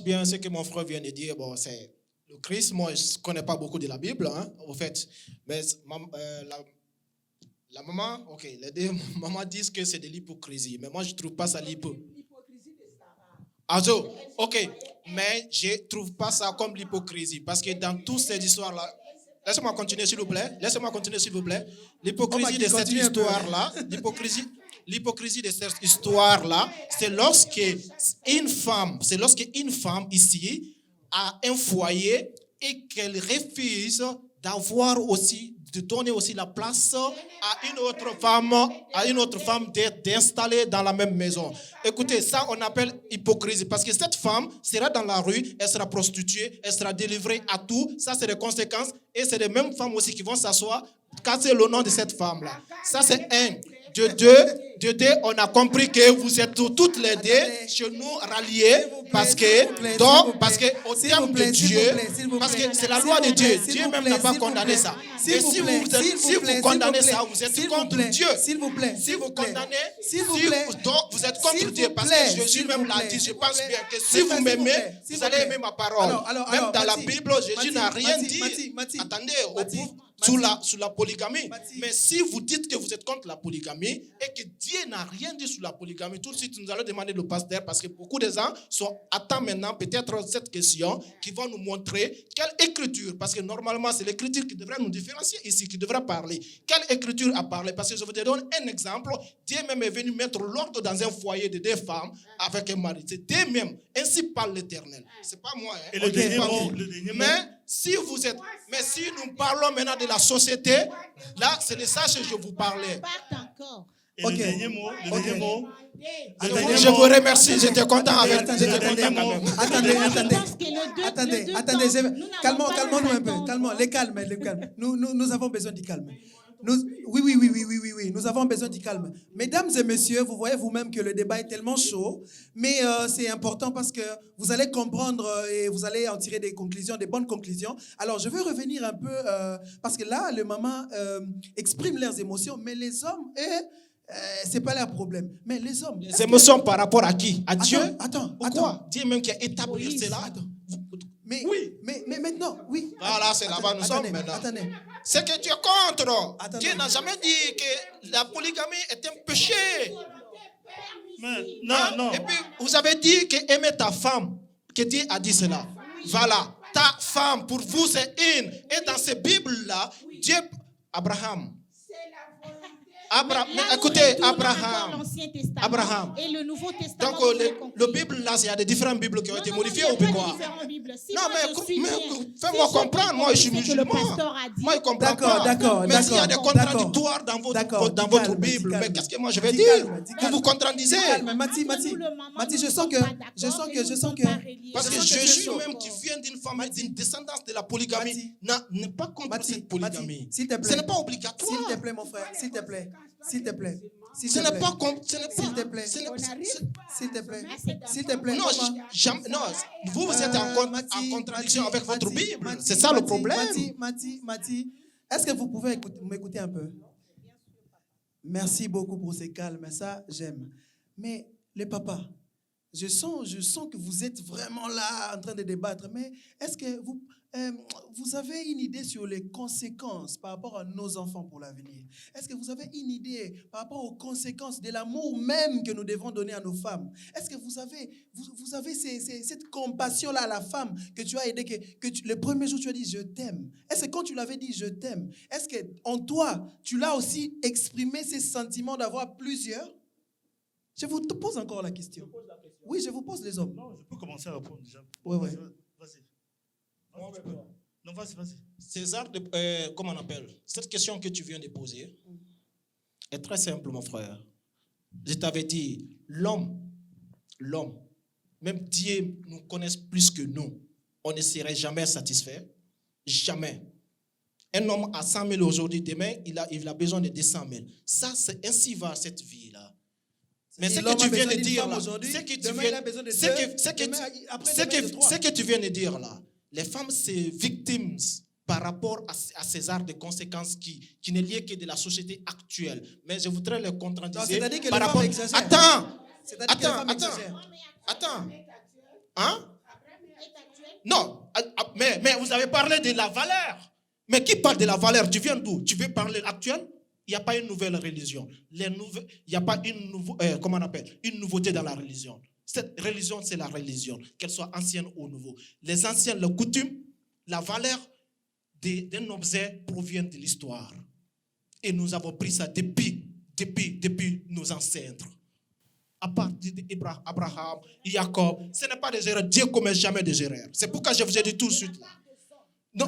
bien ce que mon frère vient de dire. Bon, c'est le Christ. Moi, je ne connais pas beaucoup de la Bible, au fait. Mais la maman, ok, les deux mamans disent que c'est de l'hypocrisie. Mais moi, je ne trouve pas ça l'hypocrisie. Also, ok, mais je ne trouve pas ça comme l'hypocrisie. Parce que dans toutes ces histoires-là, laissez-moi continuer s'il vous plaît. L'hypocrisie de cette histoire-là, l'hypocrisie de cette histoire-là, c'est lorsque une femme ici a un foyer et qu'elle refuse de donner aussi la place à une autre femme d'être installée dans la même maison. Écoutez, ça on appelle hypocrisie parce que cette femme sera dans la rue, elle sera prostituée, elle sera délivrée à tout. Ça c'est les conséquences et c'est les mêmes femmes aussi qui vont s'asseoir, casser le nom de cette femme-là. Ça c'est un. De deux, on a compris que vous êtes toutes les deux chez nous ralliés parce que au terme de Dieu, parce que c'est la loi de Dieu. Dieu même n'a pas condamné ça. Et si vous condamnez ça, vous êtes contre Dieu. S'il vous plaît. Si vous condamnez, vous êtes contre Dieu. Parce que Jésus même l'a dit. Je pense bien que si vous m'aimez, vous allez aimer ma parole. Même dans la Bible, Jésus n'a rien dit. Attendez, sous la polygamie. Mais si vous dites que vous êtes contre la polygamie et que Dieu n'a rien dit sur la polygamie, tout de suite nous allons demander le pasteur parce que beaucoup de gens attendent maintenant peut-être cette question qui va nous montrer quelle écriture, parce que normalement c'est l'écriture qui devrait nous différencier ici, qui devrait parler. Quelle écriture a parlé? Parce que je vous donne un exemple. Dieu même est venu mettre l'ordre dans un foyer de deux femmes avec un mari. C'est Dieu même. Ainsi parle l'Éternel. C'est pas moi. Et le dernier mot. Si nous parlons maintenant de la société, là, c'est de ça que je vous parlais. Et le dernier mot. Je vous remercie, j'étais content avec vous. Attendez. Calmons-nous un peu. Calmons, les calmes. Nous avons besoin du calme. Oui, nous avons besoin du calme. Mesdames et messieurs, vous voyez vous-même que le débat est tellement chaud, mais c'est important parce que vous allez comprendre et vous allez en tirer des bonnes conclusions. Alors, je veux revenir un peu, parce que là, les mamans expriment leurs émotions, mais les hommes, c'est pas leur problème. Mais les hommes... Les émotions par rapport à qui? À Dieu? Attends. Dieu même qui a établi cela. Mais maintenant, oui. Voilà, c'est là-bas nous sommes maintenant. Attendez. C'est que tu es contre. Dieu n'a jamais dit que la polygamie est un péché. Non. Et puis, vous avez dit que aimer ta femme, que Dieu a dit cela. Voilà, ta femme, pour vous, c'est une. Et dans ces Bibles-là, Dieu, Abraham. Écoutez, Abraham. Et le Nouveau Testament. Donc, le Bible, là, il y a des différentes Bibles qui ont été modifiées ou quoi? Non, mais fais-moi comprendre. Moi, je suis musulman. Moi, je comprends pas. D'accord. Mais s'il y a des contradictoires dans votre Bible, mais qu'est-ce que moi je vais dire? Vous vous contradisez. Mati, je sens que... Parce que Jésus même qui vient d'une famille, d'une descendance de la polygamie, n'est pas contre cette polygamie. S'il te plaît. Ce n'est pas obligatoire. S'il te plaît, mon frère. S'il te plaît. Ce n'est pas comme... S'il te plaît. Non, vous êtes en contradiction avec votre Bible. C'est ça le problème. Mati, est-ce que vous pouvez m'écouter un peu? Merci beaucoup pour ces calmes. Ça, j'aime. Mais les papas, je sens que vous êtes vraiment là en train de débattre. Mais est-ce que vous avez une idée sur les conséquences par rapport à nos enfants pour l'avenir? Est-ce que vous avez une idée par rapport aux conséquences de l'amour même que nous devons donner à nos femmes? Est-ce que vous avez cette compassion-là à la femme que tu as aidé, le premier jour tu as dit je t'aime? Est-ce que quand tu l'avais dit je t'aime, est-ce qu'en toi, tu l'as aussi exprimé ces sentiments d'avoir plusieurs? Je vous pose encore la question. Oui, je vous pose les hommes. Non, je peux commencer à répondre déjà. Oui. Vas-y. Non, vas-y. César, comment on appelle? Cette question que tu viens de poser est très simple, mon frère. Je t'avais dit, l'homme, même Dieu nous connaît plus que nous. On ne serait jamais satisfait. Jamais. Un homme a 100 000 aujourd'hui, demain, il a besoin de 200 000. Ça, c'est ainsi va cette vie-là. Mais ce que tu viens de dire là, ce que tu viens de dire là, les femmes, c'est victimes par rapport à ces arts de conséquences qui n'est lié que de la société actuelle. Mais je voudrais les contredire. C'est-à-dire que par les rapport... femmes exagèrent. Attends. Hein? Non, mais vous avez parlé de la valeur. Mais qui parle de la valeur? Tu viens d'où? Tu veux parler actuel? Il n'y a pas une nouvelle religion. Il n'y a pas comment on appelle, une nouveauté dans la religion. Cette religion, c'est la religion, qu'elle soit ancienne ou nouvelle. Les anciennes, les coutumes, la valeur d'un objet provient de l'histoire. Et nous avons pris ça depuis nos ancêtres. À partir d'Abraham, Jacob, ce n'est pas des erreurs. Dieu ne commet jamais des erreurs. C'est pourquoi je vous ai dit tout de suite. Non,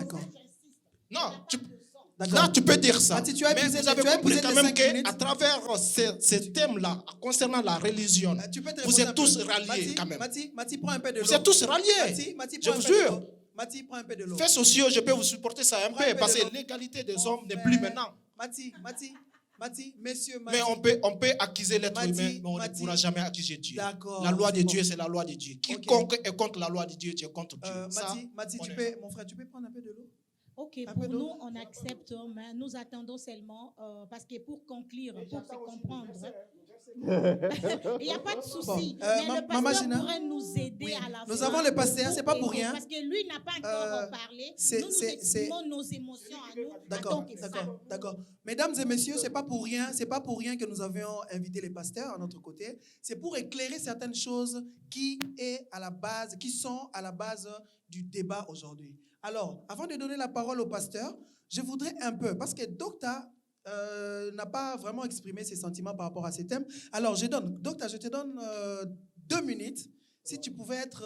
tu peux dire ça. Mati, tu as mais épuisé- vous avez tu as compris épuisé quand tes même 5 minutes. qu'à travers ces thèmes-là, concernant la religion, Tu peux te vous répondre êtes un tous peu. ralliés quand même. Mati, prends un peu de l'eau. Vous êtes tous ralliés. Mati, Je prends un vous peu de jure. l'eau. Mati, prends un peu de l'eau. Faits sociaux, je peux vous supporter ça un Prends un peu peu, parce de que l'eau. l'égalité des Mon hommes n'est frère, plus maintenant. Mati, messieurs, Mati. Mais on peut accuser l'être Mati, humain, mais on ne Mati. pourra jamais accuser Dieu. D'accord, La loi de c'est Dieu, bon. c'est la loi de Dieu. Quiconque est contre la loi de Dieu, tu es contre Dieu. Ça, Mati, on tu est- peux, mon frère, tu peux prendre un peu de l'eau? Ok, Un pour peu d'eau. nous, on accepte, mais nous attendons seulement, parce que pour conclure, pour se comprendre, il n'y a pas de souci. Bon, Mais le Maman pasteur Gina? pourrait nous aider Oui. à la fin. Nous avons le pasteur, c'est pas pour aider, rien. Parce que lui n'a pas encore parlé. c'est- Nous c'est- exprimons nos émotions à nous. en D'accord, tant que d'accord, femmes. d'accord. Mesdames et messieurs, c'est pas pour rien que nous avions invité les pasteurs à notre côté. C'est pour éclairer certaines choses qui sont à la base du débat aujourd'hui. Alors, avant de donner la parole au pasteur, je voudrais un peu, parce que Docta n'a pas vraiment exprimé ses sentiments par rapport à ces thèmes. Alors, Docta, je te donne 2 minutes. Si tu pouvais être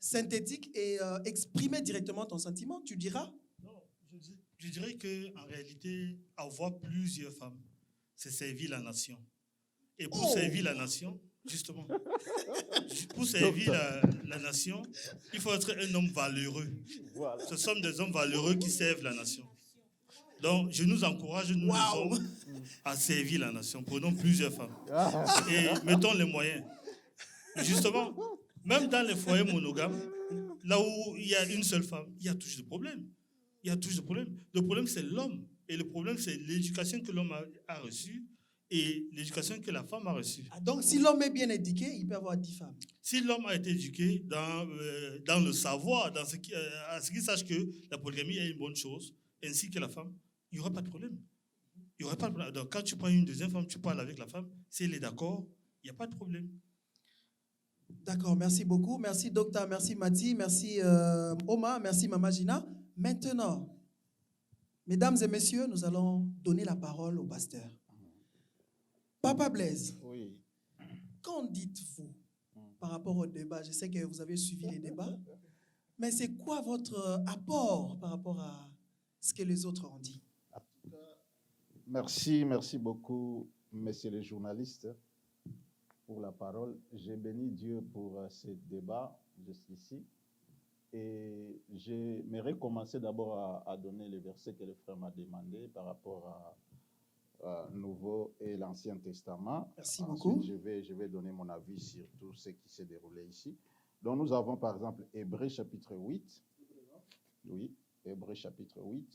synthétique et exprimer directement ton sentiment, tu diras. Non, je dirais qu'en réalité, avoir plusieurs femmes, c'est servir la nation. Et pour servir la nation, justement, pour servir la nation, il faut être un homme valeureux. Voilà. Ce sont des hommes valeureux qui servent la nation. Donc, je nous encourage, nous les hommes, à servir la nation. Prenons plusieurs femmes. Et mettons les moyens. Justement, même dans les foyers monogames, là où il y a une seule femme, il y a toujours des problèmes. Il y a toujours des problèmes. Le problème, c'est l'homme. Et le problème, c'est l'éducation que l'homme a reçue et l'éducation que la femme a reçue. Ah, donc, si l'homme est bien éduqué, il peut avoir 10 femmes. Si l'homme a été éduqué dans le savoir, à ce qu'il sache que la polygamie est une bonne chose, ainsi que la femme, il n'y aura pas de problème. Il y aura pas de problème. Donc, quand tu prends une deuxième femme, tu parles avec la femme, si elle est d'accord, il n'y a pas de problème. D'accord, merci beaucoup. Merci Docta, merci Mati, merci Oma, merci Mama Gina. Maintenant, mesdames et messieurs, nous allons donner la parole au pasteur. Papa Blaise, Oui. qu'en dites-vous par rapport au débat? Je sais que vous avez suivi les débats, mais c'est quoi votre apport par rapport à ce que les autres ont dit? Merci beaucoup, messieurs les journalistes, pour la parole. J'ai béni Dieu pour ce débat jusqu'ici. Et j'aimerais commencer d'abord à donner les versets que le frère m'a demandé par rapport à Nouveau et l'Ancien Testament. Merci Ensuite, beaucoup. je vais donner mon avis sur tout ce qui s'est déroulé ici. Donc, nous avons par exemple Hébreux chapitre 8. Oui, Hébreux chapitre 8.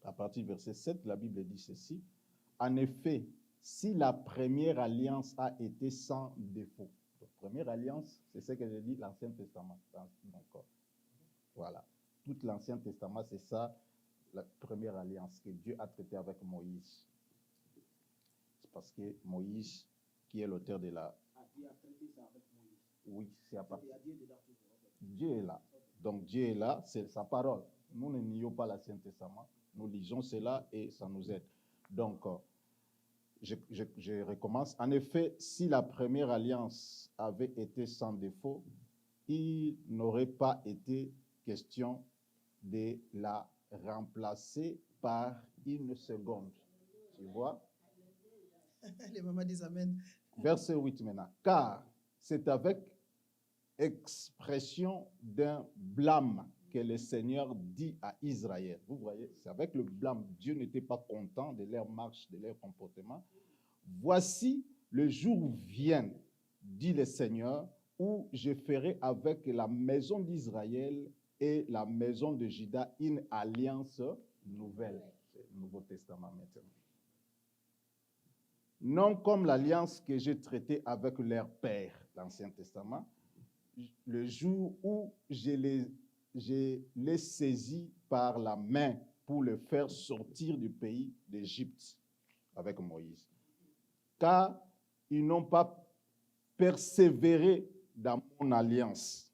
À partir du verset 7, la Bible dit ceci. En effet, si la première alliance a été sans défaut. La première alliance, c'est ce que j'ai dit, l'Ancien Testament. Donc, voilà. Tout l'Ancien Testament, c'est ça, la première alliance que Dieu a traitée avec Moïse. C'est parce que Moïse, qui est l'auteur de la... Oui, c'est à partir... Dieu est là. Donc Dieu est là, c'est sa parole. Nous ne nions pas l'Ancien Testament. Nous lisons cela et ça nous aide. Donc, je recommence. En effet, si la première alliance avait été sans défaut, il n'aurait pas été question de la remplacer par une seconde. Tu vois? Les mamans disent Amen. Verset 8 maintenant. Car c'est avec expression d'un blâme que le Seigneur dit à Israël. Vous voyez, c'est avec le blâme. Dieu n'était pas content de leur marche, de leur comportement. Voici, le jour vient, dit le Seigneur, où je ferai avec la maison d'Israël et la maison de Juda une alliance nouvelle. C'est le Nouveau Testament maintenant. Non comme l'alliance que j'ai traitée avec leur père, l'Ancien Testament. le jour où je les saisis par la main pour les faire sortir du pays d'Égypte avec Moïse. Car ils n'ont pas persévéré dans mon alliance.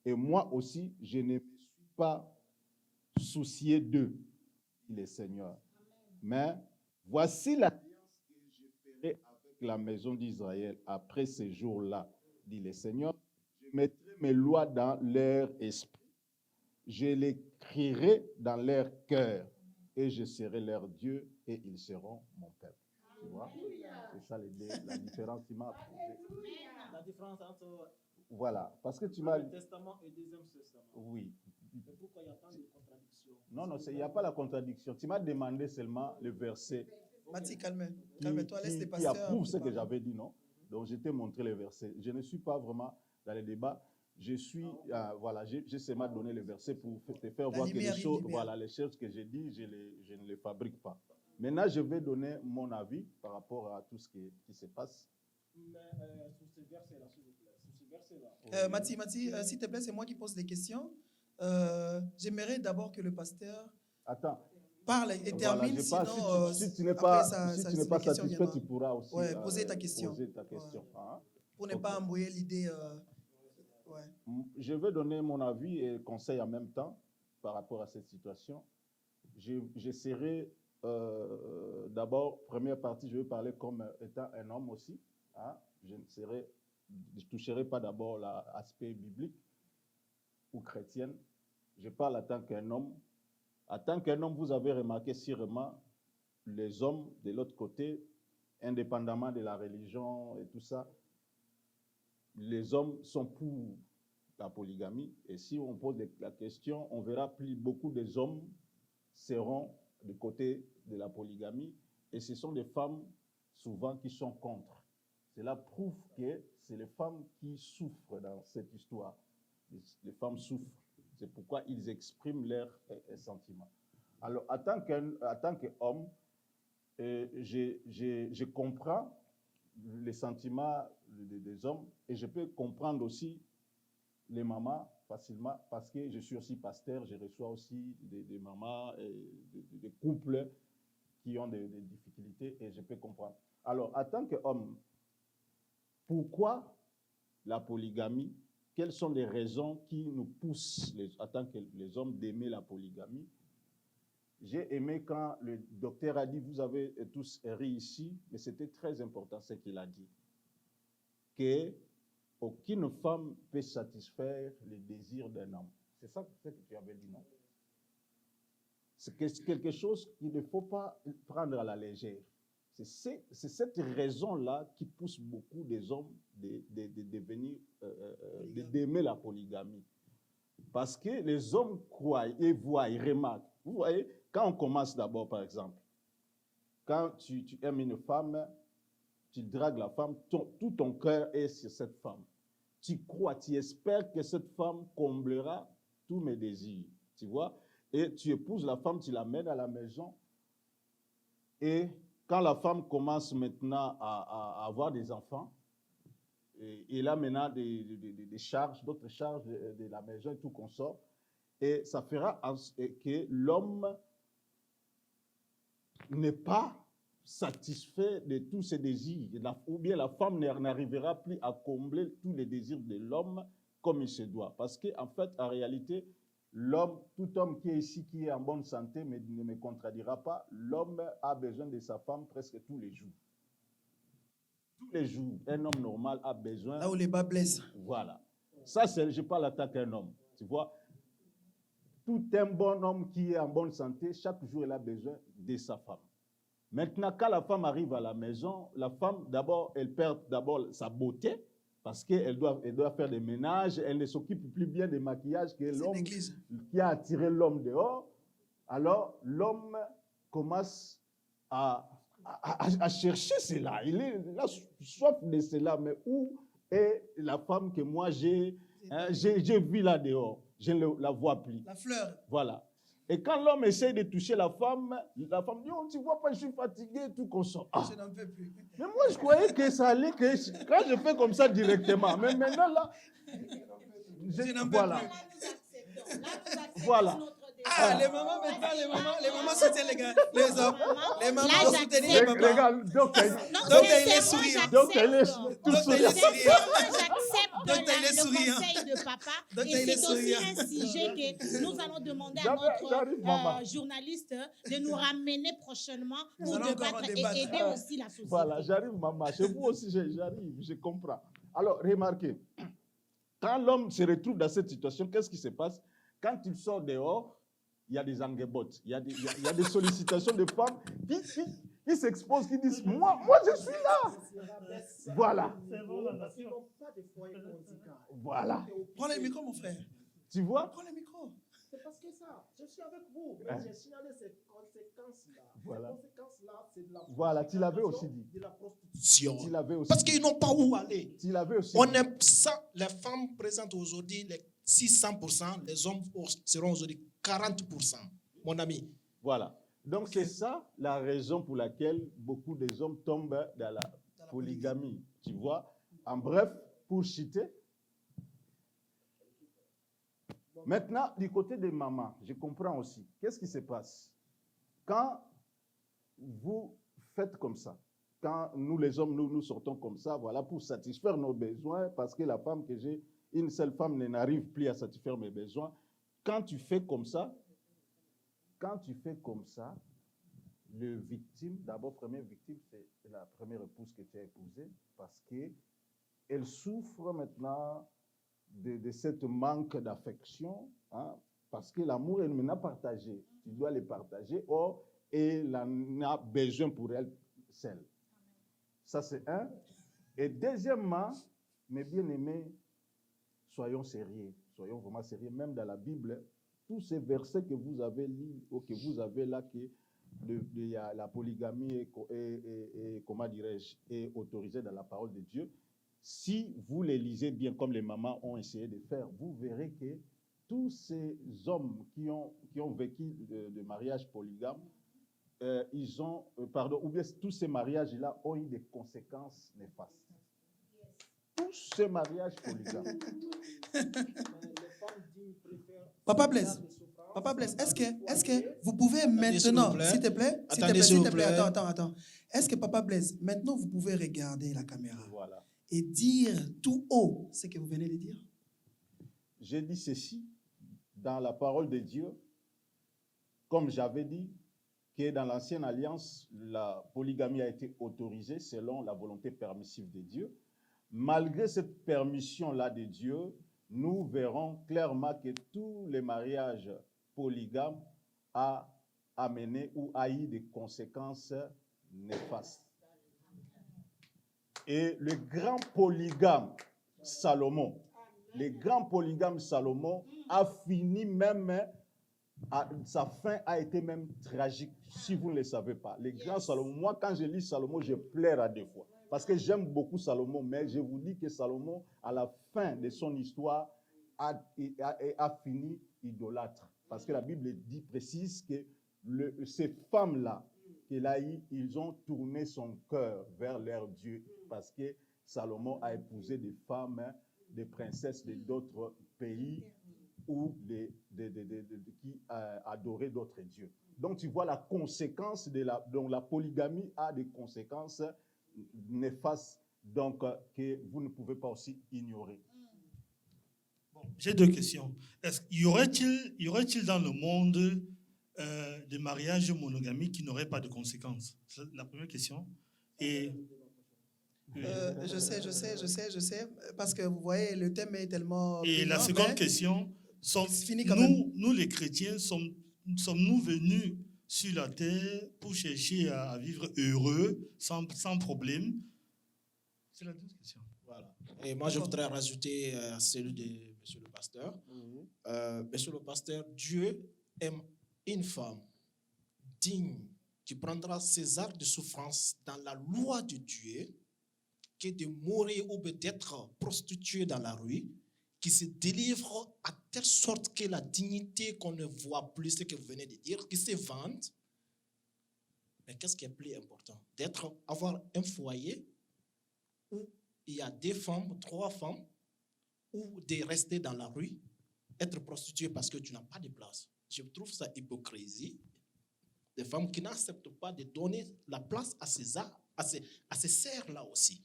Et moi aussi, je ne me suis pas soucié d'eux, dit le Seigneur. Mais voici l'alliance que je ferai avec la maison d'Israël après ces jours-là, dit le Seigneur. Je mettrai mes lois dans leur esprit. Je les écrirai dans leur cœur. Et je serai leur Dieu et ils seront mon peuple. Tu vois? C'est ça la différence qu'il m'a posée. La différence entre Voilà, parce que tu m'as... le Testament et le Deuxième Testament. Oui. Mais pourquoi il n'y a pas de contradiction? Non, il n'y a pas la contradiction. Tu m'as demandé seulement le verset Mathis, calme-toi, laisse les qui pasteurs. approuve ce que parler. j'avais dit, non? Donc, je t'ai montré le verset. Je ne suis pas vraiment dans les débats. Je suis, voilà, j'ai seulement donné le verset pour te faire voir que les choses, voilà, les choses que j'ai dit, je ne les fabrique pas. Maintenant, je vais donner mon avis par rapport à tout ce qui se passe. Mais sur ce verset-là, s'il vous plaît, sur ce verset-là. Mathis, s'il te plaît, c'est moi qui pose des questions. J'aimerais d'abord que le pasteur Attends. parle et termine, Voilà, sinon... si tu n'es pas, après, si tu n'es pas satisfait, tu pourras aussi poser ta question. Poser ta question. Ouais. Hein? Pour ne pas embrouiller l'idée. Ouais. Je vais donner mon avis et conseil en même temps par rapport à cette situation. J'essaierai d'abord, première partie, je vais parler comme étant un homme aussi. Hein? Je ne toucherai pas d'abord l'aspect biblique ou chrétien. Je parle en tant qu'un homme. En tant qu'un homme, vous avez remarqué sûrement les hommes de l'autre côté, indépendamment de la religion et tout ça, les hommes sont pour la polygamie. Et si on pose la question, on verra plus beaucoup des hommes seront du côté de la polygamie. Et ce sont des femmes souvent qui sont contre. Cela prouve que c'est les femmes qui souffrent dans cette histoire. Les femmes souffrent. C'est pourquoi ils expriment leurs sentiments. Alors, en tant qu'homme, je comprends les sentiments des hommes et je peux comprendre aussi les mamans facilement parce que je suis aussi pasteur, je reçois aussi des mamans, des couples qui ont des difficultés et je peux comprendre. Alors, en tant qu'homme, pourquoi la polygamie? Quelles sont les raisons qui nous poussent, en tant que les hommes, d'aimer la polygamie? J'ai aimé quand le docteur a dit, vous avez tous ri ici, mais c'était très important ce qu'il a dit, qu'aucune femme peut satisfaire les désirs d'un homme. C'est ça que tu avais dit, non? C'est quelque chose qu'il ne faut pas prendre à la légère. C'est cette raison-là qui pousse beaucoup des hommes d'aimer la polygamie. Parce que les hommes croient et voient et remarquent. Vous voyez, quand on commence d'abord, par exemple, quand tu aimes une femme, tu dragues la femme, tout ton cœur est sur cette femme. Tu crois, tu espères que cette femme comblera tous mes désirs. Tu vois? Et tu épouses la femme, tu l'amènes à la maison. Et quand la femme commence maintenant à avoir des enfants, et là maintenant des charges, d'autres charges de la maison et tout qu'on sort, et ça fera que l'homme n'est pas satisfait de tous ses désirs, ou bien la femme n'arrivera plus à combler tous les désirs de l'homme comme il se doit. Parce qu'en fait, en réalité, l'homme, tout homme qui est ici, qui est en bonne santé, mais ne me contredira pas, l'homme a besoin de sa femme presque tous les jours. Tous les jours, un homme normal a besoin... Là où les bas blessent. Voilà. Ça, je parle en tant qu'un homme. Tu vois, tout un bon homme qui est en bonne santé, chaque jour, il a besoin de sa femme. Maintenant, quand la femme arrive à la maison, la femme, d'abord, elle perd d'abord sa beauté, parce qu'elle doit faire des ménages, elle ne s'occupe plus bien des maquillages que l'homme qui a attiré l'homme dehors. Alors, l'homme commence à chercher cela. Il a soif de cela, mais où est la femme que moi j'ai vue là dehors? Je ne la vois plus. La fleur. Voilà. Et quand l'homme essaie de toucher la femme dit, oh, tu vois pas, je suis fatigué, tout qu'on sort. Ah. Je n'en peux plus. Mais moi, je croyais que ça allait, que quand je fais comme ça directement, mais maintenant là, Je n'en peux voilà. plus. Là, nous acceptons. Là, nous acceptons Voilà. notre désir. Ah, les mamans maintenant, les mamans soutiennent les gars, les hommes. Les mamans Là, vont soutenir les j'accepte. papas. Regarde, donc, Non, Donc, il est sincèrement, souriant. donc, elle est j'accepte. tout Donc, il est souriant. souriant. Sincèrement, j'accepte Donc, il est le souriant. conseil de papa. Donc, Et il est c'est aussi souriant. un sujet que nous allons demander à J'arrive, maman. notre journaliste de nous ramener prochainement Nous pour allons encore en débattre débattre. et aider aussi la société. Voilà, j'arrive, maman. Chez vous aussi, j'arrive, je comprends. Alors, remarquez, quand l'homme se retrouve dans cette situation, qu'est-ce qui se passe? Quand il sort dehors, il y a des angebotes, il y a des sollicitations de femmes qui s'exposent, qui disent moi je suis là. Voilà. Voilà. Prends le micro, mon frère. Tu vois? Prends le micro. C'est parce que ça, je suis avec vous. Mais j'ai signalé ces conséquences-là. Voilà. Ces conséquences-là, c'est de la Voilà, tu l'avais aussi dit. de la prostitution. Tu l'avais aussi Parce dit. qu'ils n'ont pas où aller. Tu l'avais aussi On dit. aime ça, les femmes présentes aujourd'hui, les 600%, les hommes seront aujourd'hui 40%, mon ami. Voilà. Donc, c'est ça la raison pour laquelle beaucoup des hommes tombent dans la polygamie. Tu vois? En bref, pour citer. Maintenant, du côté des mamans, je comprends aussi. Qu'est-ce qui se passe? Quand vous faites comme ça, quand nous les hommes, nous sortons comme ça, voilà, pour satisfaire nos besoins, parce que la femme que j'ai, une seule femme n'arrive plus à satisfaire mes besoins. Quand tu fais comme ça, le victime, d'abord, première victime, c'est la première épouse que tu as épousée, parce qu'elle souffre maintenant de cette manque d'affection, hein, parce que l'amour, elle m'a partagé. Tu dois le partager, or, elle en a besoin pour elle seule. Ça, c'est un. Et deuxièmement, mes bien-aimés, soyons sérieux, soyons vraiment sérieux. Même dans la Bible, tous ces versets que vous avez lus, ou que vous avez là, que la polygamie est comment dirais-je, est autorisée dans la parole de Dieu. Si vous les lisez bien, comme les mamans ont essayé de faire, vous verrez que tous ces hommes qui ont vécu de mariage polygame, ils ont, ou bien tous ces mariages-là ont eu des conséquences néfastes. Tous ces mariages polygames. Papa Blaise, est-ce que vous pouvez maintenant, s'il te plaît, attends. Est-ce que Papa Blaise, maintenant vous pouvez regarder la caméra Voilà. et dire tout haut ce que vous venez de dire? J'ai dit ceci dans la parole de Dieu, comme j'avais dit, que dans l'Ancienne Alliance, la polygamie a été autorisée selon la volonté permissive de Dieu. Malgré cette permission-là de Dieu, nous verrons clairement que tous les mariages polygames ont amené ou a eu des conséquences néfastes. Et le grand polygame Salomon, a fini même, sa fin a été même tragique, si vous ne le savez pas. Le grand Salomon, moi quand je lis Salomon, je pleure à deux fois. Parce que j'aime beaucoup Salomon, mais je vous dis que Salomon, à la fin de son histoire, a fini idolâtre. Parce que la Bible précise que ces femmes-là, ils ont tourné son cœur vers leur Dieu. Parce que Salomon a épousé des femmes, des princesses d'autres pays ou qui adoraient d'autres dieux. Donc tu vois la conséquence donc la polygamie a des conséquences néfastes, donc que vous ne pouvez pas aussi ignorer. Bon, j'ai deux questions. Y aurait-il dans le monde des mariages monogamiques qui n'auraient pas de conséquences? C'est la première question. Et Je sais, parce que vous voyez, le thème est tellement... Et la brillant, seconde mais question, c'est fini quand même. nous les chrétiens, sommes-nous venus sur la terre pour chercher à vivre heureux, sans problème? C'est la deuxième question. Voilà. Et moi, je voudrais rajouter à celui de Monsieur le pasteur. Monsieur le pasteur, Dieu aime une femme digne qui prendra ses arts de souffrance dans la loi de Dieu, que de mourir ou d'être prostituée dans la rue, qui se délivre à telle sorte que la dignité qu'on ne voit plus, ce que vous venez de dire, qui se vende. Mais qu'est-ce qui est plus important? Avoir un foyer où il y a 2 femmes, 3 femmes, ou de rester dans la rue, être prostituée parce que tu n'as pas de place. Je trouve ça hypocrisie. Des femmes qui n'acceptent pas de donner la place à ces sœurs-là aussi.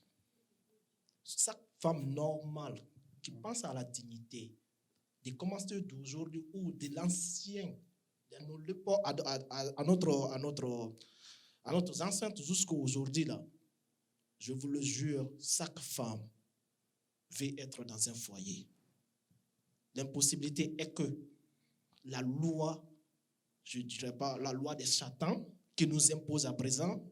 Chaque femme normale qui pense à la dignité, de commencer d'aujourd'hui ou de l'ancien, de nos l'époque à notre enceinte jusqu'à aujourd'hui, là, je vous le jure, chaque femme veut être dans un foyer. L'impossibilité est que la loi, je ne dirais pas la loi des Satan, qui nous impose à présent,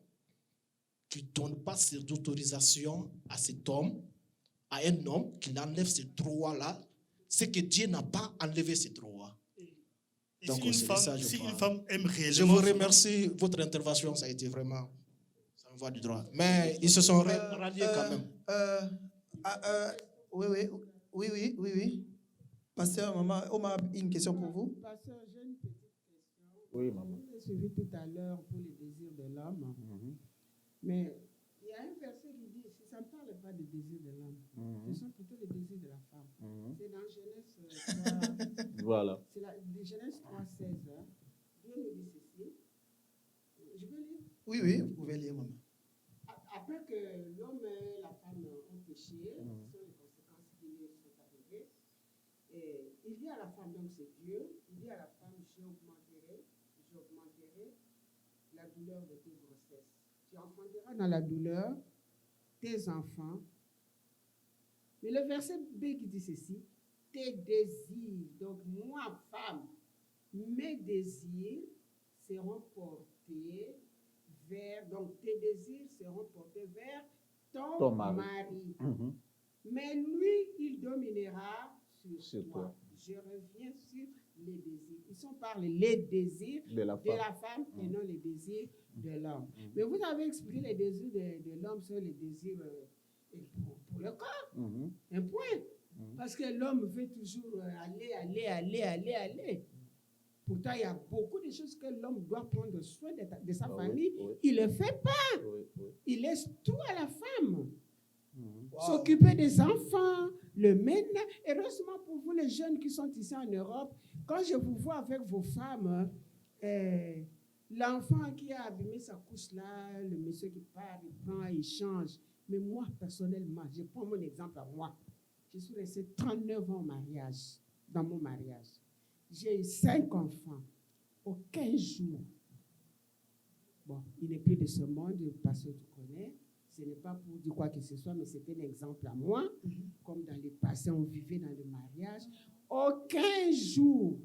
qui ne donne pas cette autorisation à cet homme, à un homme, qui enlève ces droits-là, c'est que Dieu n'a pas enlevé ces droits. Et Donc, si une femme aime réellement... Je vous remercie, votre intervention, ça a été vraiment, ça me va du droit. Mais ils se sont ralliés quand même. Oui. Pasteur, maman, on a une question pour vous. Pasteur, j'ai une petite question. Oui, maman. Je vous ai suivi tout à l'heure pour les désirs de l'homme. Mais il y a un verset qui dit, ça ne parle pas des désirs de l'homme. Ce sont plutôt les désirs de la femme. C'est dans Genèse 3. Voilà. C'est Genèse 3, 16. Dieu nous dit ceci. Je peux lire? Oui, vous pouvez lire, maman. Après que l'homme et la femme ont péché, ce sont les conséquences qui les sont arrivées. Et il dit à la femme, donc c'est Dieu, il dit à la femme, j'augmenterai la douleur de tes grossesses. Tu enfanteras dans la douleur tes enfants. Mais le verset B qui dit ceci, tes désirs, donc moi, femme, mes désirs seront portés vers, donc tes désirs seront portés vers ton mari. Mais lui, il dominera sur toi. Je reviens sur les désirs. Ils sont par les désirs de la femme et non les désirs de l'homme. Mais vous avez expliqué les désirs de l'homme sur les désirs pour le corps. Un point. Parce que l'homme veut toujours aller. Pourtant, il y a beaucoup de choses que l'homme doit prendre soin de sa famille. Il ne le fait pas. Il laisse tout à la femme. S'occuper des enfants, le ménage. Heureusement pour vous, les jeunes qui sont ici en Europe, quand je vous vois avec vos femmes, l'enfant qui a abîmé sa couche là, le monsieur qui part, il prend, il change. Mais moi, personnellement, je prends mon exemple à moi. Je suis restée 39 ans dans mon mariage. J'ai eu 5 enfants. Aucun jour. Bon, il n'est plus de ce monde, parce que tu connais. Ce n'est pas pour dire quoi que ce soit, mais c'était un exemple à moi. Comme dans le passé, on vivait dans le mariage. Aucun jour,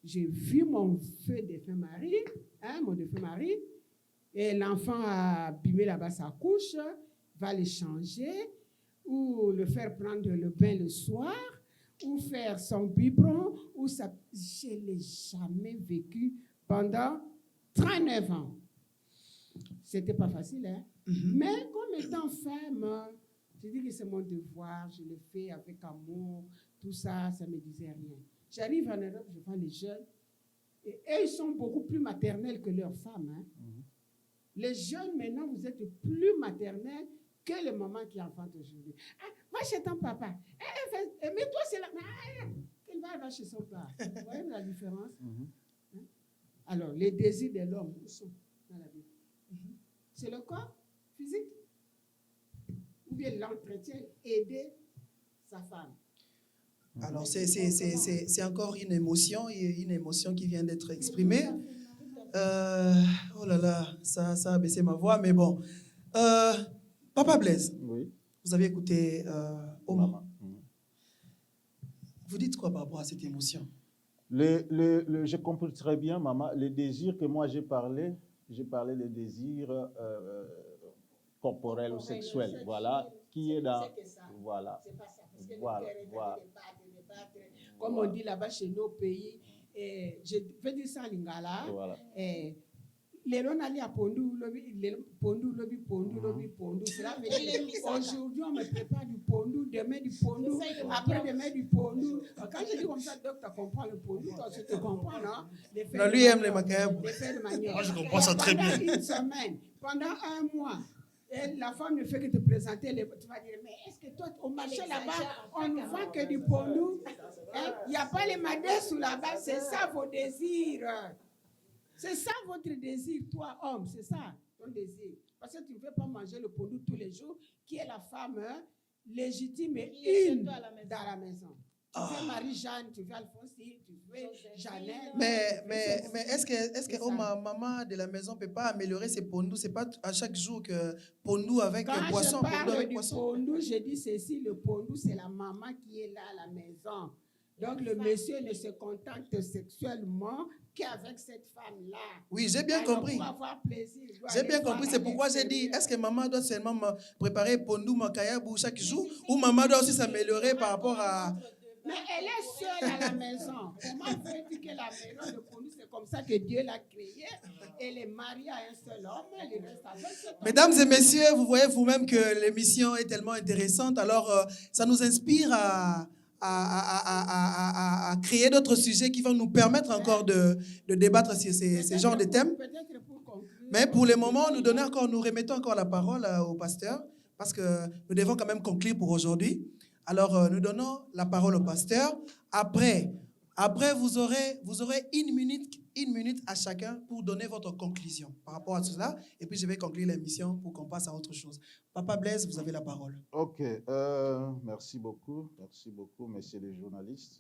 j'ai vu mon défunt mari, et l'enfant a abîmé là-bas sa couche, va le changer, ou le faire prendre le bain le soir, ou faire son biberon, ou ça. Je ne l'ai jamais vécu pendant 39 ans. C'était pas facile, hein? Mais comme étant femme, je dis que c'est mon devoir, je le fais avec amour, tout ça, ça ne me disait rien. J'arrive en Europe, je vois les jeunes, et eux, ils sont beaucoup plus maternels que leurs femmes. Hein? Les jeunes, maintenant, vous êtes plus maternels que les mamans qui enfantent aujourd'hui. Ah, va chez ton papa. Mais toi, c'est là. Elle va chez son père. Vous voyez la différence? Hein? Alors, les désirs de l'homme, où sont dans la Bible? C'est le corps physique ou bien l'entretien, aider sa femme. Alors, c'est encore une émotion qui vient d'être exprimée. Oh là là, ça a baissé ma voix, mais bon. Papa Blaise, vous avez écouté Oma. Vous dites quoi par rapport à cette émotion? Je comprends très bien, maman. Les désirs que moi j'ai parlé des désirs corporels ou sexuels, voilà, qui est dans... Voilà. C'est pas ça, parce que le débattre, comme on dit là-bas chez nos pays, je vais dire ça en lingala, les ronali à pondu, cela veut dire aujourd'hui on me prépare du pondu, demain du pondu, après-demain du pondu. Quand je dis comme ça, docteur comprend le pondu, toi tu te comprends, non? Non, lui aime les macabre. Moi je comprends ça très bien. Pendant une semaine, pendant un mois, Et la femme ne fait que te présenter les... Tu vas dire, mais est-ce que toi, au marché là-bas, on ne vend que du pondou? Il n'y a pas les madès sous là-bas, c'est ça vos désirs. C'est ça votre désir, toi, homme, c'est ça ton désir. Parce que tu ne veux pas manger le pondou tous les jours, qui est la femme légitime et une dans la maison. Tu veux Marie-Jeanne, tu veux Alphonsine, tu veux Jeannette. Mais est-ce que maman de la maison ne peut pas améliorer ses pondous? Ce n'est pas à chaque jour que pondou avec Quand poisson, je pondou parle avec du poisson. pondou, je dis ceci, le pondou, c'est la maman qui est là à la maison. Donc le monsieur ne se contente sexuellement qu'avec cette femme-là. Oui, j'ai bien Alors, compris. pour avoir plaisir, il doit J'ai aller bien voir compris, à c'est pourquoi j'ai dit, l'extérieur. est-ce que maman doit seulement me préparer pondou, makayabou chaque jour, ou maman doit aussi s'améliorer par rapport à... Mais elle est seule à la maison. Comment veux-tu que la maison de pondou, c'est comme ça que Dieu l'a créée? Elle est mariée à un seul homme, elle reste avec cet homme. Mesdames et messieurs, vous voyez vous-même que l'émission est tellement intéressante, alors ça nous inspire à créer d'autres sujets qui vont nous permettre encore de débattre sur ces genres de thèmes. Peut-être pour conclure. Mais pour le moment, nous remettons encore la parole au pasteur, parce que nous devons quand même conclure pour aujourd'hui. Alors, nous donnons la parole au pasteur. Après vous aurez une minute à chacun pour donner votre conclusion par rapport à cela. Et puis, je vais conclure l'émission pour qu'on passe à autre chose. Papa Blaise, vous avez la parole. Ok, merci beaucoup, messieurs les journalistes.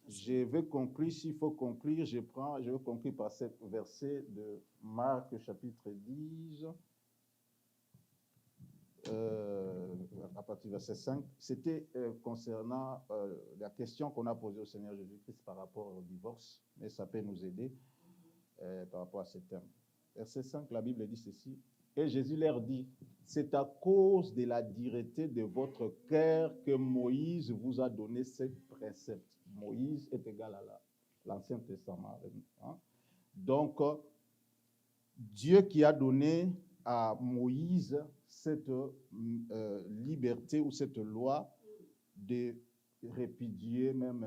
Je vais conclure, s'il faut conclure, je vais conclure par ce verset de Marc chapitre 10, à partir du verset 5. C'était concernant la question qu'on a posée au Seigneur Jésus-Christ par rapport au divorce, mais ça peut nous aider par rapport à ce thème. Verset 5, la Bible dit ceci. Et Jésus leur dit, c'est à cause de la dureté de votre cœur que Moïse vous a donné ces préceptes. Moïse est égal à l'Ancien Testament. Hein? Donc, Dieu qui a donné à Moïse cette liberté ou cette loi de répudier même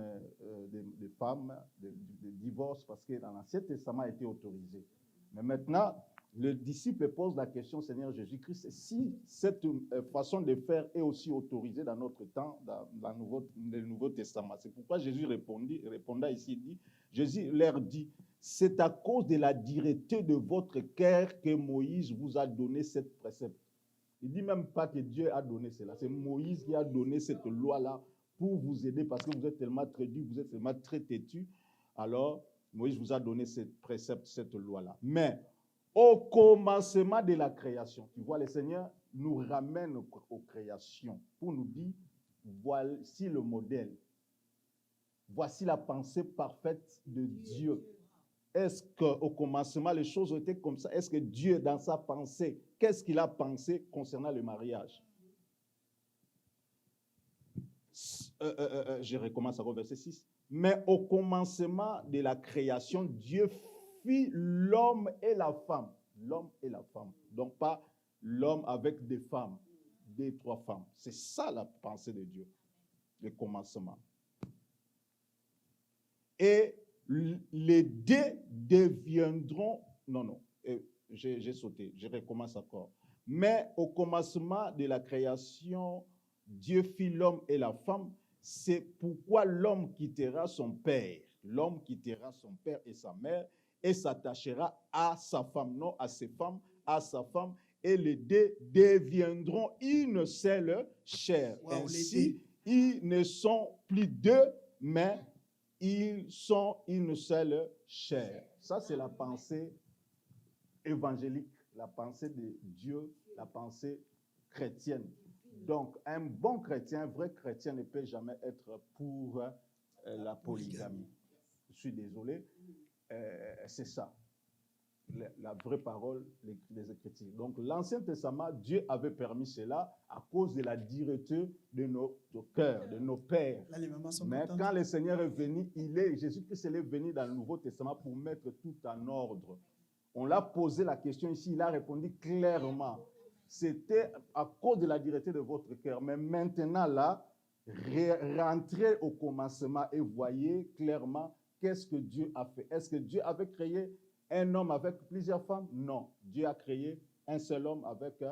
des femmes, de divorce, parce que dans l'Ancien Testament a été autorisé. Mais maintenant, le disciple pose la question, Seigneur Jésus-Christ, si cette façon de faire est aussi autorisée dans notre temps, dans le Nouveau Testament. C'est pourquoi Jésus répondait ici, Jésus leur dit, c'est à cause de la dureté de votre cœur que Moïse vous a donné cette précepte. Il ne dit même pas que Dieu a donné cela. C'est Moïse qui a donné cette loi-là pour vous aider parce que vous êtes tellement très dur, vous êtes tellement très têtu. Alors, Moïse vous a donné cette précepte, cette loi-là. Mais au commencement de la création, tu vois, le Seigneur nous ramène aux créations pour nous dire, voici le modèle. Voici la pensée parfaite de Dieu. Est-ce qu'au commencement, les choses ont été comme ça? Est-ce que Dieu, dans sa pensée, qu'est-ce qu'il a pensé concernant le mariage? Je recommence au verset 6. Mais au commencement de la création, Dieu fit l'homme et la femme. L'homme et la femme. Donc pas l'homme avec des femmes, des trois femmes. C'est ça la pensée de Dieu, le commencement. Et les deux deviendront... Non, j'ai sauté, je recommence encore. Mais au commencement de la création, Dieu fit l'homme et la femme. C'est pourquoi l'homme quittera son père. L'homme quittera son père et sa mère et s'attachera à sa femme, non à ses femmes, à sa femme. Et les deux deviendront une seule chair. Wow, ainsi, ils ne sont plus deux, mais ils sont une seule chair. Ça, c'est la pensée évangélique, la pensée de Dieu, la pensée chrétienne. Donc, un bon chrétien, un vrai chrétien ne peut jamais être pour la polygamie. Je suis désolé, c'est ça. La vraie parole des Écritures. Donc, l'Ancien Testament, Dieu avait permis cela à cause de la dureté de nos cœurs, de nos pères. Là, les mamans sont Mais contentes. quand le Seigneur est venu, Jésus-Christ est venu dans le Nouveau Testament pour mettre tout en ordre. On l'a posé la question ici, il a répondu clairement. C'était à cause de la dureté de votre cœur. Mais maintenant, là, rentrez au commencement et voyez clairement qu'est-ce que Dieu a fait. Est-ce que Dieu avait créé un homme avec plusieurs femmes? Non. Dieu a créé un seul homme avec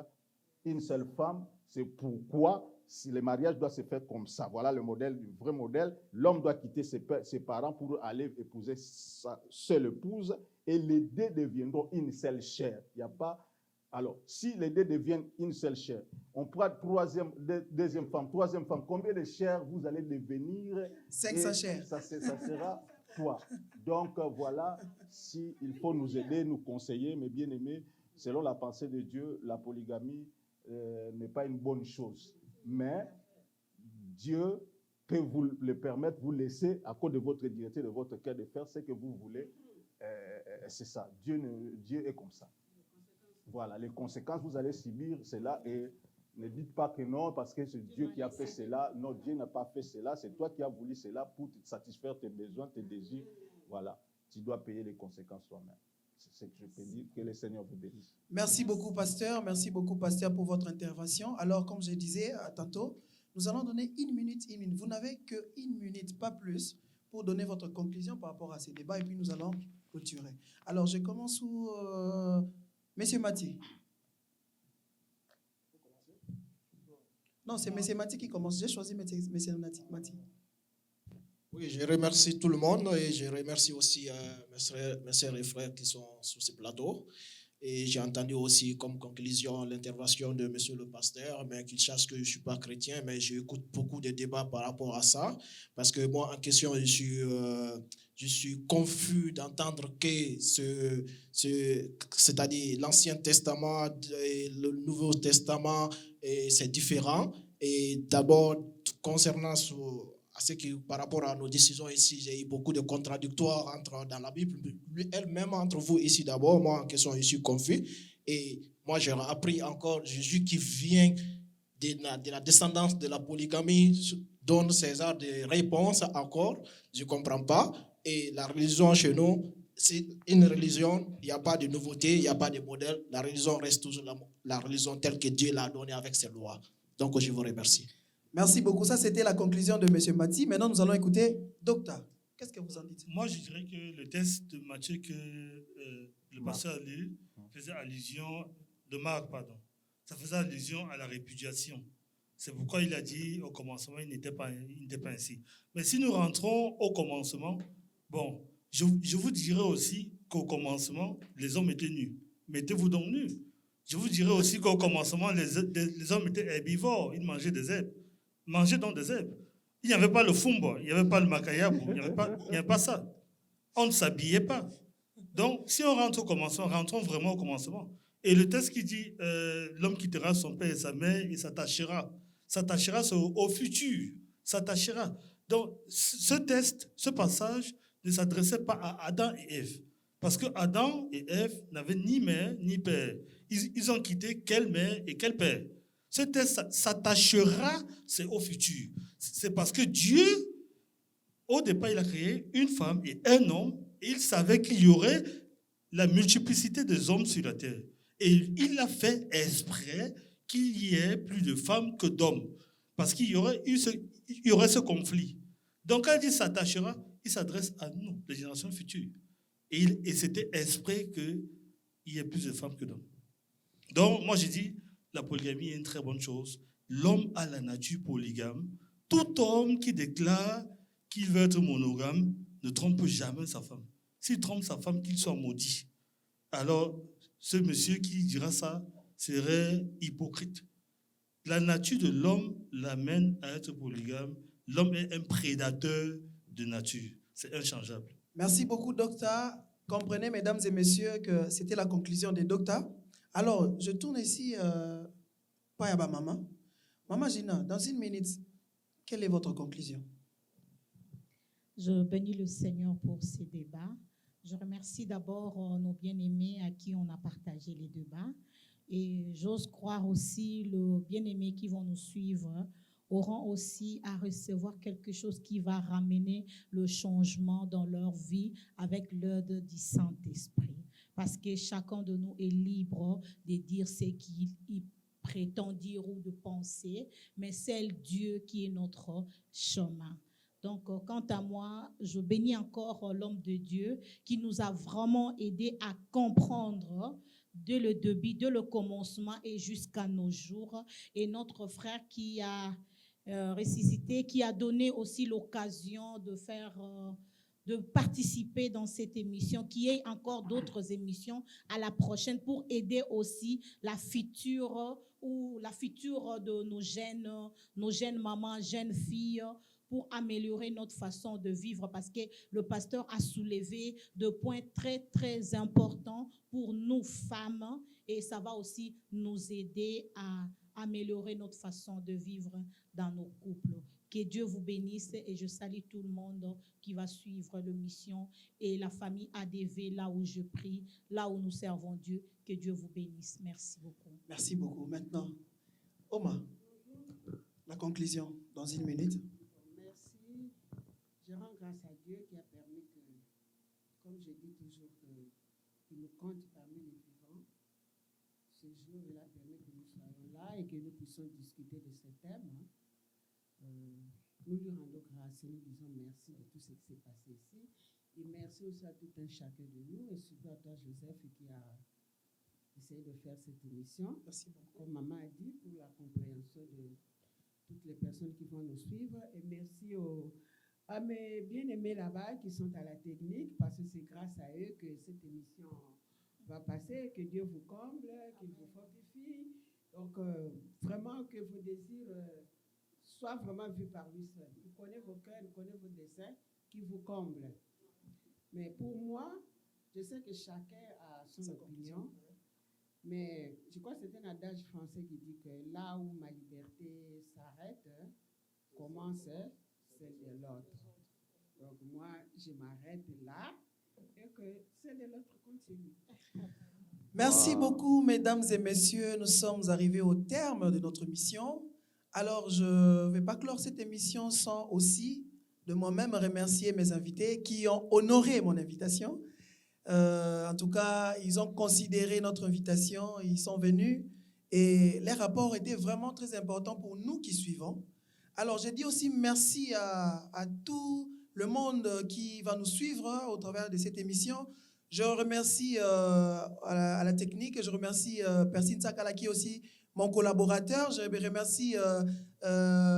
une seule femme. C'est pourquoi si le mariage doit se faire comme ça. Voilà le modèle, le vrai modèle. L'homme doit quitter ses parents pour aller épouser sa seule épouse et les deux deviendront une seule chair. Il n'y a pas... Alors, si les deux deviennent une seule chair, on prend deuxième femme, troisième femme, combien de chairs vous allez devenir? 500 chairs. Ça sera 3. Donc, voilà, si il faut nous aider, nous conseiller, mes bien-aimés, selon la pensée de Dieu, la polygamie n'est pas une bonne chose. Mais Dieu peut vous le permettre, vous laisser, à cause de votre dignité, de votre cœur, de faire ce que vous voulez. C'est ça. Dieu est comme ça. Voilà, les conséquences, vous allez subir cela et ne dites pas que non, parce que c'est Dieu qui a fait cela. Non, Dieu n'a pas fait cela. C'est toi qui as voulu cela pour satisfaire tes besoins, tes désirs. Voilà, tu dois payer les conséquences toi-même. C'est ce que je peux dire. Que le Seigneur vous bénisse. Merci beaucoup, pasteur. Merci beaucoup, pasteur, pour votre intervention. Alors, comme je disais tantôt, nous allons donner 1 minute, 1 minute. Vous n'avez que 1 minute, pas plus, pour donner votre conclusion par rapport à ces débats et puis nous allons clôturer. Alors, je commence où Monsieur Mati. Non, c'est Monsieur Mati qui commence. J'ai choisi Monsieur Mati. Oui, je remercie tout le monde et je remercie aussi mes sœurs et frères qui sont sur ce plateau. Et j'ai entendu aussi comme conclusion l'intervention de monsieur le pasteur, mais qu'il sache que je ne suis pas chrétien, mais j'écoute beaucoup de débats par rapport à ça. Parce que moi, en question, je suis confus d'entendre que c'est-à-dire l'Ancien Testament et le Nouveau Testament, c'est différent. Et d'abord, concernant par rapport à nos décisions ici, j'ai eu beaucoup de contradictoires dans la Bible, elle-même entre vous ici d'abord, moi en question, je suis confus. Et moi, j'ai appris encore, Jésus qui vient de la descendance de la polygamie, donne César des réponses encore, je ne comprends pas. Et la religion chez nous, c'est une religion, il n'y a pas de nouveauté, il n'y a pas de modèle, la religion reste toujours la religion telle que Dieu l'a donnée avec ses lois. Donc, je vous remercie. Merci beaucoup. Ça, c'était la conclusion de M. Mati. Maintenant, nous allons écouter Docteur. Qu'est-ce que vous en dites? Moi, je dirais que le texte de Matthieu que le pasteur a lu faisait allusion, de Marc, pardon, ça faisait allusion à la répudiation. C'est pourquoi il a dit au commencement, il n'était pas ainsi. Mais si nous rentrons au commencement, bon, je vous dirais aussi qu'au commencement, les hommes étaient nus. Mettez-vous donc nus. Je vous dirais aussi qu'au commencement, les hommes étaient herbivores, ils mangeaient des herbes. Manger dans des herbes. Il n'y avait pas le fumba, il n'y avait pas le macayabou, il n'y avait pas ça. On ne s'habillait pas. Donc, si on rentre au commencement, rentrons vraiment au commencement. Et le texte qui dit l'homme quittera son père et sa mère et s'attachera. S'attachera au futur. S'attachera. Donc, ce passage ne s'adressait pas à Adam et Ève. Parce que Adam et Ève n'avaient ni mère ni père. Ils ont quitté quelle mère et quel père. Ce texte s'attachera, c'est au futur. C'est parce que Dieu, au départ, il a créé une femme et un homme, et il savait qu'il y aurait la multiplicité des hommes sur la terre. Et il a fait exprès qu'il y ait plus de femmes que d'hommes, parce qu'il y aurait ce conflit. Donc, quand il dit s'attachera, il s'adresse à nous, les générations futures. Et c'était exprès qu'il y ait plus de femmes que d'hommes. Donc, moi, j'ai dit, la polygamie est une très bonne chose. L'homme a la nature polygame. Tout homme qui déclare qu'il veut être monogame ne trompe jamais sa femme. S'il trompe sa femme, qu'il soit maudit. Alors, ce monsieur qui dira ça serait hypocrite. La nature de l'homme l'amène à être polygame. L'homme est un prédateur de nature. C'est inchangeable. Merci beaucoup, Docteur. Comprenez, mesdames et messieurs, que c'était la conclusion des docteurs. Alors, je tourne ici, Payaba Maman. Maman Gina, dans 1 minute, quelle est votre conclusion? Je bénis le Seigneur pour ces débats. Je remercie d'abord nos bien-aimés à qui on a partagé les débats. Et j'ose croire aussi le bien-aimé qui vont nous suivre auront aussi à recevoir quelque chose qui va ramener le changement dans leur vie avec l'aide du Saint-Esprit. Parce que chacun de nous est libre de dire ce qu'il prétend dire ou de penser, mais c'est Dieu qui est notre chemin. Donc, quant à moi, je bénis encore l'homme de Dieu qui nous a vraiment aidés à comprendre dès le début, dès le commencement et jusqu'à nos jours. Et notre frère qui a ressuscité, qui a donné aussi l'occasion de participer dans cette émission, qu'il y ait encore d'autres émissions à la prochaine pour aider aussi la future de nos jeunes mamans, jeunes filles, pour améliorer notre façon de vivre, parce que le pasteur a soulevé des points très, très importants pour nous femmes, et ça va aussi nous aider à améliorer notre façon de vivre dans nos couples. Que Dieu vous bénisse, et je salue tout le monde qui va suivre l'émission et la famille ADV, là où je prie, là où nous servons Dieu. Que Dieu vous bénisse. Merci beaucoup. Merci beaucoup. Maintenant, Oma, la conclusion dans 1 minute. Merci. Je rends grâce à Dieu qui a permis que, comme je dis toujours, qu'il nous compte parmi les vivants. Ce jour, il a permis que nous soyons là et que nous puissions discuter de ce thème. Nous lui rendons grâce et nous disons merci de tout ce qui s'est passé ici. Et merci aussi à tout un chacun de nous, et surtout à toi, Joseph, qui a essayé de faire cette émission. Merci beaucoup. Comme maman a dit, pour la compréhension de toutes les personnes qui vont nous suivre. Et merci à mes bien-aimés là-bas qui sont à la technique, parce que c'est grâce à eux que cette émission va passer. Que Dieu vous comble, qu'il vous fortifie. Donc, vraiment que vos désirs soient vraiment vus par lui seul. Il connaît vos cœurs, il connaît vos desseins, qui vous comble. Mais pour moi, je sais que chacun a son opinion. Mais je crois que c'est un adage français qui dit que là où ma liberté s'arrête, commence celle de l'autre. Donc moi, je m'arrête là et que celle de l'autre continue. Merci beaucoup, mesdames et messieurs. Nous sommes arrivés au terme de notre mission. Alors, je ne vais pas clore cette émission sans aussi, de moi-même, remercier mes invités qui ont honoré mon invitation. En tout cas, ils ont considéré notre invitation, ils sont venus et les rapports étaient vraiment très importants pour nous qui suivons. Alors, je dis aussi merci à tout le monde qui va nous suivre au travers de cette émission. Je remercie à la technique, je remercie Persine Sakala qui est aussi mon collaborateur. Je remercie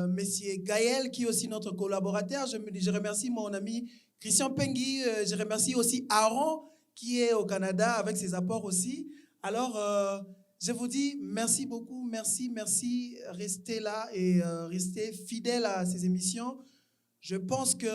Monsieur Gaël qui est aussi notre collaborateur. Je remercie mon ami Christian Pengui. Je remercie aussi Aaron qui est au Canada avec ses apports aussi. Alors, je vous dis merci beaucoup, merci. Restez là et restez fidèles à ces émissions. Je pense que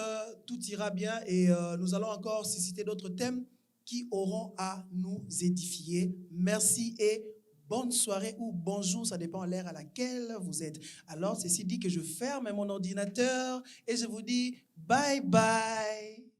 tout ira bien et nous allons encore susciter d'autres thèmes qui auront à nous édifier. Merci et bonne soirée ou bonjour, ça dépend de l'heure à laquelle vous êtes. Alors, ceci dit que je ferme mon ordinateur et je vous dis bye bye.